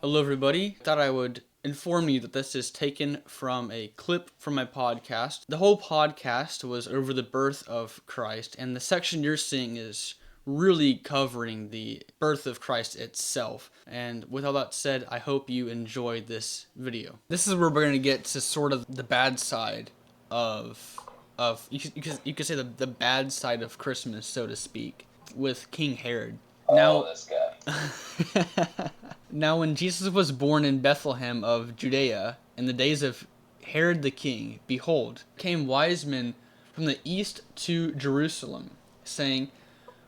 Hello, everybody. Thought I would inform you that this is taken from a clip from my podcast. The whole podcast was over the birth of Christ, and the section you're seeing is really covering the birth of Christ itself. And with all that said, I hope you enjoy this video. This is where we're going to get to sort of the bad side of you could say the bad side of Christmas, so to speak, with King Herod. Now, this guy. Now, when Jesus was born in Bethlehem of Judea, in the days of Herod the king, behold, came wise men from the east to Jerusalem, saying,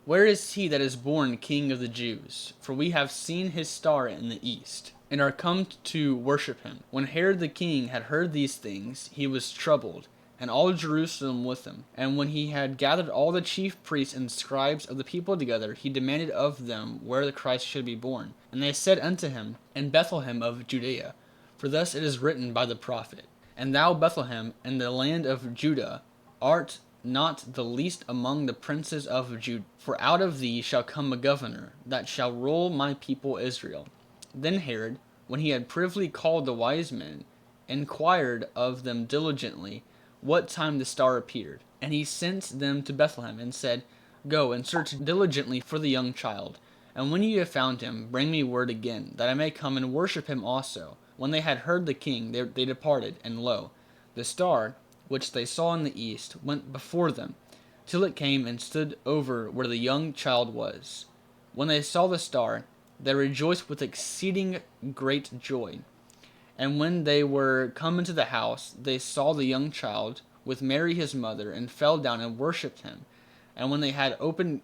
Where is he that is born King of the Jews? For we have seen his star in the east, and are come to worship him. When Herod the king had heard these things, he was troubled, and all Jerusalem with him. And when he had gathered all the chief priests and scribes of the people together, he demanded of them where the Christ should be born. And they said unto him, In Bethlehem of Judea. For thus it is written by the prophet, And thou, Bethlehem, in the land of Judah, art not the least among the princes of Judah. For out of thee shall come a governor, that shall rule my people Israel. Then Herod, when he had privily called the wise men, inquired of them diligently what time the star appeared. And he sent them to Bethlehem, and said, Go and search diligently for the young child. And when ye have found him, bring me word again, that I may come and worship him also. When they had heard the king, they departed, and lo, the star, which they saw in the east, went before them, till it came and stood over where the young child was. When they saw the star, they rejoiced with exceeding great joy. And when they were come into the house, they saw the young child with Mary his mother, and fell down and worshipped him. And when they had opened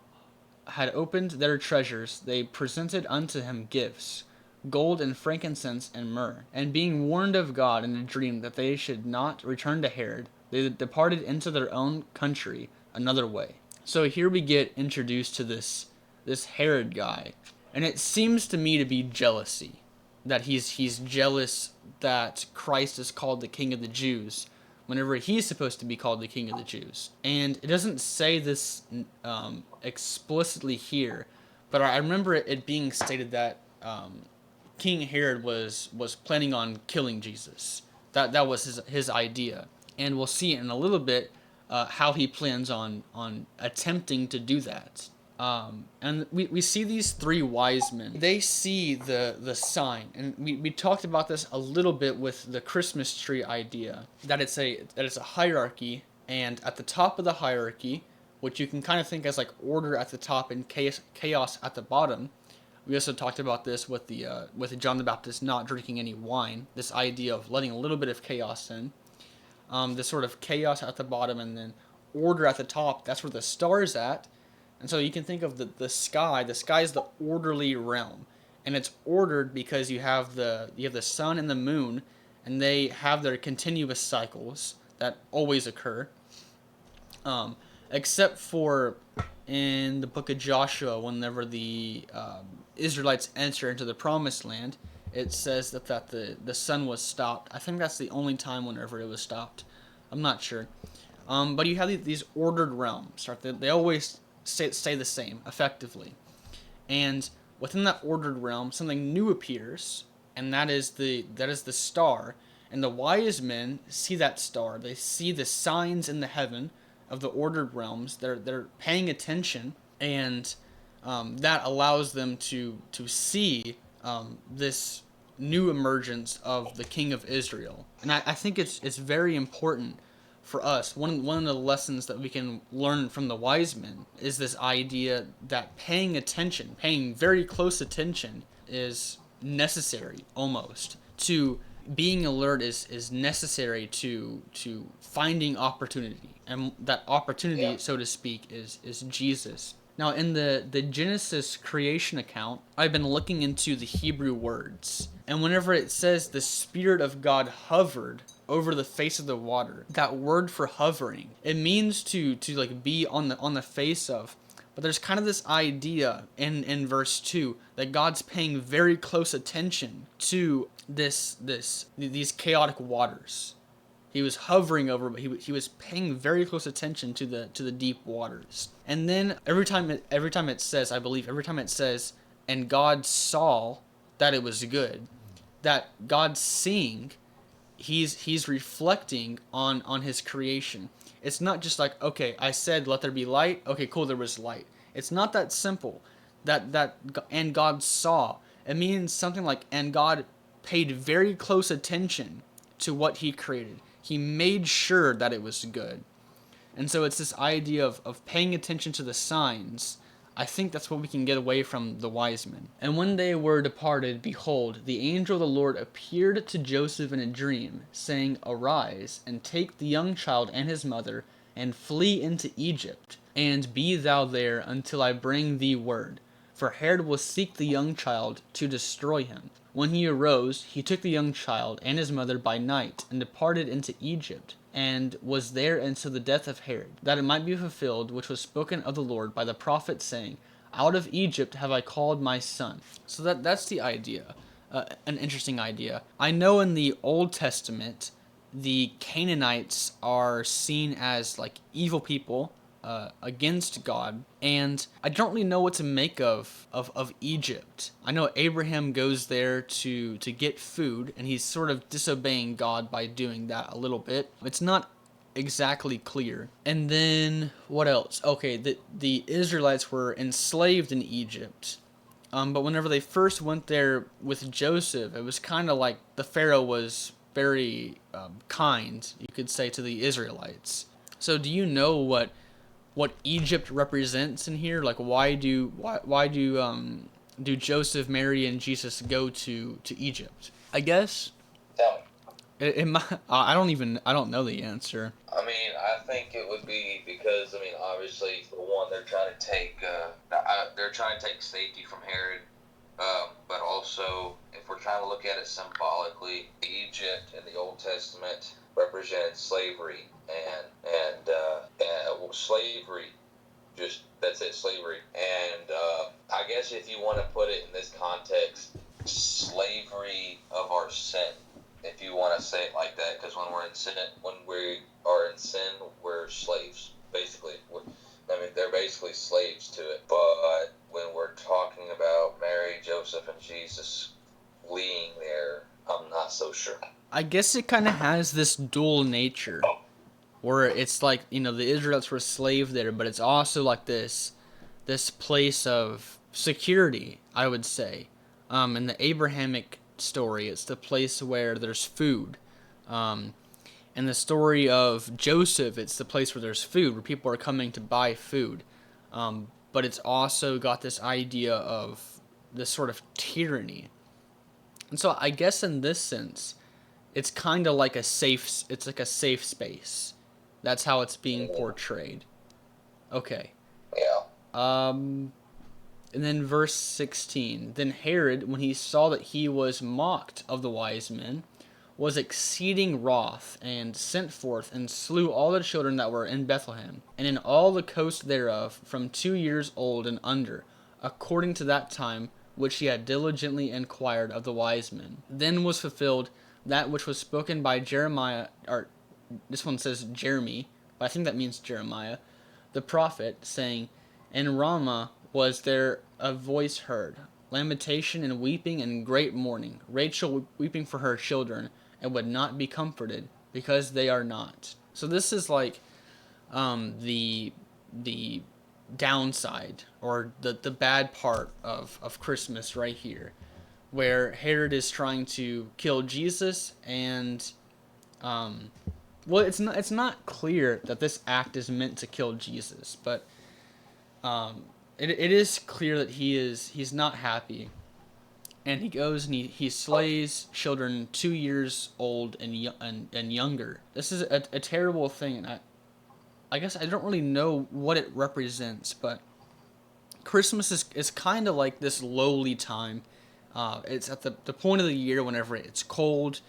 their treasures, they presented unto him gifts, gold and frankincense and myrrh. And being warned of God in a dream that they should not return to Herod, they departed into their own country another way. So here we get introduced to this Herod guy, and it seems to me to be jealousy, that he's jealous that Christ is called the King of the Jews whenever he's supposed to be called the King of the Jews. And it doesn't say this explicitly here, but I remember it being stated that King Herod was planning on killing Jesus. That was his idea, and we'll see in a little bit how he plans on attempting to do that. And we see these three wise men. They see the sign, and we talked about this a little bit with the Christmas tree idea, that it's a hierarchy, and at the top of the hierarchy, which you can kind of think as like order at the top and chaos at the bottom. We also talked about this with John the Baptist not drinking any wine. This idea of letting a little bit of chaos in, this sort of chaos at the bottom and then order at the top. That's where the star is at. And so you can think of the sky. The sky is the orderly realm, and it's ordered because you have the sun and the moon, and they have their continuous cycles that always occur. Except for in the book of Joshua, whenever the Israelites enter into the promised land, it says that the sun was stopped. I think that's the only time whenever it was stopped. I'm not sure. But you have these ordered realms. Right? They always stay the same, effectively. And within that ordered realm, something new appears, and that is the star. And the wise men see that star. They see the signs in the heaven of the ordered realms. They're paying attention, and that allows them to see this new emergence of the King of Israel. And I think it's very important for us. One of the lessons that we can learn from the wise men is this idea that paying very close attention, is necessary almost to being alert, is necessary to finding opportunity, and that opportunity, so to speak, is Jesus. Now, in the Genesis creation account, I've been looking into the Hebrew words, and whenever it says the Spirit of God hovered over the face of the water, that word for hovering, it means to like be on the face of. But there's kind of this idea in verse 2 that God's paying very close attention to these chaotic waters. He was hovering over, but he was paying very close attention to the deep waters. And then every time it says, and God saw that it was good, that God's seeing, he's reflecting on his creation. It's not just like, okay, I said let there be light. Okay, cool, there was light. It's not that simple. And God saw. It means something like, and God paid very close attention to what he created. He made sure that it was good. And so it's this idea of paying attention to the signs. I think that's what we can get away from the wise men. And when they were departed, behold, the angel of the Lord appeared to Joseph in a dream, saying, Arise, and take the young child and his mother, and flee into Egypt, and be thou there until I bring thee word. For Herod will seek the young child to destroy him. When he arose, he took the young child and his mother by night, and departed into Egypt, and was there until the death of Herod, that it might be fulfilled which was spoken of the Lord by the prophet, saying, Out of Egypt have I called my son. So that's the idea, an interesting idea. I know in the Old Testament, the Canaanites are seen as like evil people, against God, and I don't really know what to make of Egypt. I know Abraham goes there to get food, and he's sort of disobeying God by doing that a little bit. It's not exactly clear. And then what else? Okay, the Israelites were enslaved in Egypt. But whenever they first went there with Joseph, it was kind of like the Pharaoh was very kind, you could say, to the Israelites. So do you know what Egypt represents in here? Like, why do Joseph, Mary, and Jesus go to Egypt? I guess Tell me. I don't know the answer. I mean, I think it would be because, I mean, obviously, for one, they're trying to take safety from Herod, but also, if we're trying to look at it symbolically, Egypt in the Old Testament represented slavery, and slavery, just that's it, slavery, and I guess if you want to put it in this context, slavery of our sin, if you want to say it like that, because when we are in sin, we're slaves, basically. They're basically slaves to it. But when we're talking about Mary, Joseph, and Jesus fleeing there, I'm not so sure. I guess it kind of has this dual nature, where it's like, the Israelites were slaves there, but it's also like this place of security, I would say. In the Abrahamic story, it's the place where there's food. In the story of Joseph, it's the place where there's food, where people are coming to buy food. But it's also got this idea of this sort of tyranny. And so I guess in this sense, it's kind of like it's like a safe space. That's how it's being portrayed. Okay. Yeah. And then verse 16. Then Herod, when he saw that he was mocked of the wise men, was exceeding wroth, and sent forth and slew all the children that were in Bethlehem, and in all the coast thereof, from 2 years old and under, according to that time which he had diligently inquired of the wise men. Then was fulfilled that which was spoken by Jeremiah, or this one says Jeremy, but I think that means Jeremiah, the prophet, saying, In Ramah was there a voice heard, lamentation and weeping and great mourning, Rachel weeping for her children, and would not be comforted, because they are not. So this is like the downside, or the bad part of Christmas right here, where Herod is trying to kill Jesus, and well, it's not clear that this act is meant to kill Jesus, but it is clear that he's not happy, and he goes and he slays children 2 years old and younger. This is a terrible thing, and I guess I don't really know what it represents, but Christmas is kind of like this lowly time. It's at the point of the year whenever it's cold.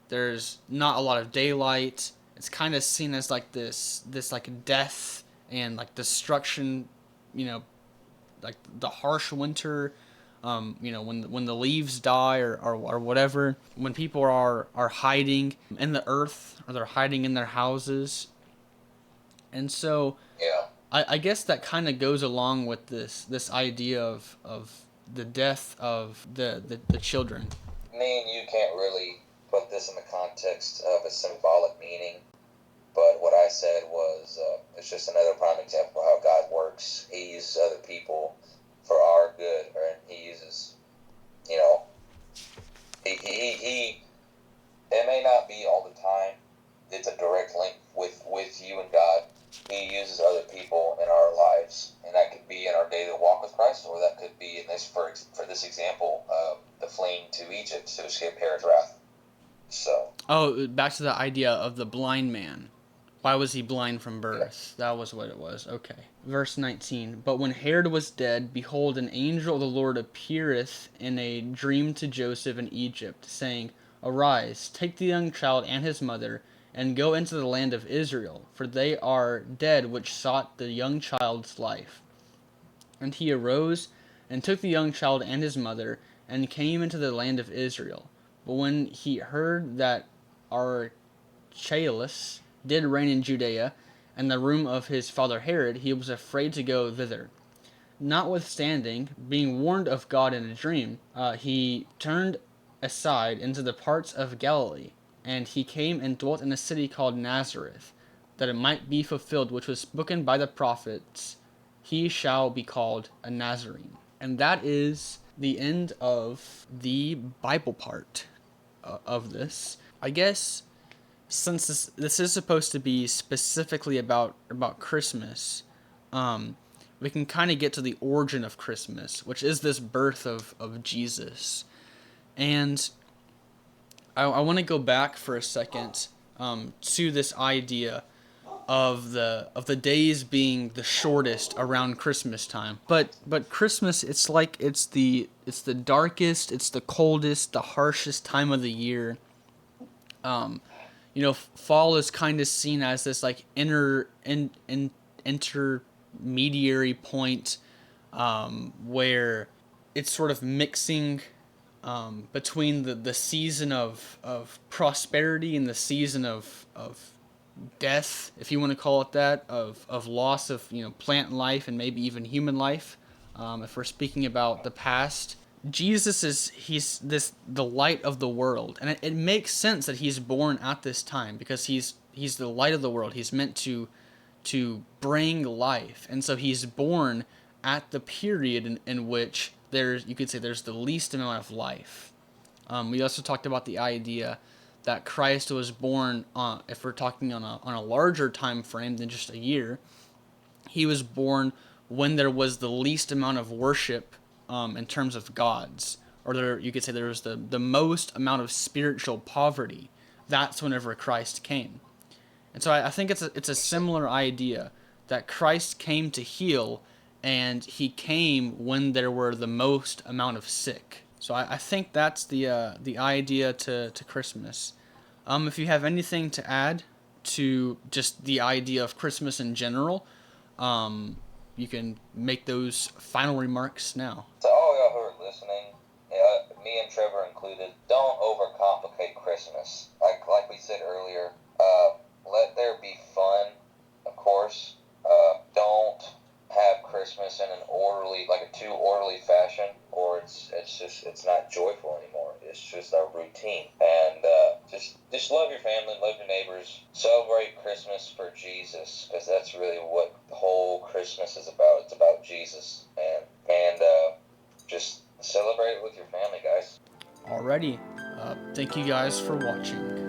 There's not a lot of daylight. It's kind of seen as like this like death and like destruction, like the harsh winter. When the leaves die or whatever, when people are hiding in the earth, or they're hiding in their houses. And so Yeah. I guess that kind of goes along with this idea of the death of the children. me and you can't really put this in the context of a symbolic meaning, but what I said was it's just another prime example of how God works. He uses other people for our good, or he uses, you know, he it may not be all the time. It's a direct link with you and God. He uses other people in our lives, and that could be in our daily walk with Christ, or that could be in this, for this example, the fleeing to Egypt to escape Herod's wrath. So. Oh, back to the idea of the blind man. Why was he blind from birth? That was what it was. Okay. Verse 19. But when Herod was dead, behold, an angel of the Lord appeareth in a dream to Joseph in Egypt, saying, Arise, take the young child and his mother, and go into the land of Israel, for they are dead which sought the young child's life. And he arose, and took the young child and his mother, and came into the land of Israel. But when he heard that Archelaus did reign in Judea, and the room of his father Herod, he was afraid to go thither. Notwithstanding, being warned of God in a dream, he turned aside into the parts of Galilee, and he came and dwelt in a city called Nazareth, that it might be fulfilled which was spoken by the prophets, he shall be called a Nazarene. And that is the end of the Bible part of this. I guess since this is supposed to be specifically about Christmas, we can kind of get to the origin of Christmas, which is this birth of Jesus. And I want to go back for a second to this idea of the days being the shortest around Christmas time. But Christmas, it's like it's the darkest, it's the coldest, the harshest time of the year. Fall is kind of seen as this like intermediary point where it's sort of mixing between the season of prosperity and the season of death, if you want to call it that, of loss of plant life and maybe even human life. If we're speaking about the past, Jesus he's the light of the world, and it makes sense that he's born at this time because he's the light of the world. He's meant to bring life, and so he's born at the period in which there's the least amount of life. We also talked about the idea that Christ was born, if we're talking on a larger time frame than just a year, he was born when there was the least amount of worship in terms of gods, or you could say there was the most amount of spiritual poverty. That's whenever Christ came. And so I think it's a similar idea that Christ came to heal, and he came when there were the most amount of sick. So I think that's the idea to Christmas. If you have anything to add to just the idea of Christmas in general, you can make those final remarks now. To all y'all who are listening, me and Trevor included, don't overcomplicate Christmas. Like we said earlier, let there be fun, of course. Don't have Christmas in a too orderly fashion, or it's not joyful anymore. It's just a routine. And just love your family, love your neighbors, celebrate Christmas for Jesus, because that's really what the whole Christmas is about. It's about Jesus, and just celebrate it with your family, guys. Alrighty, thank you guys for watching.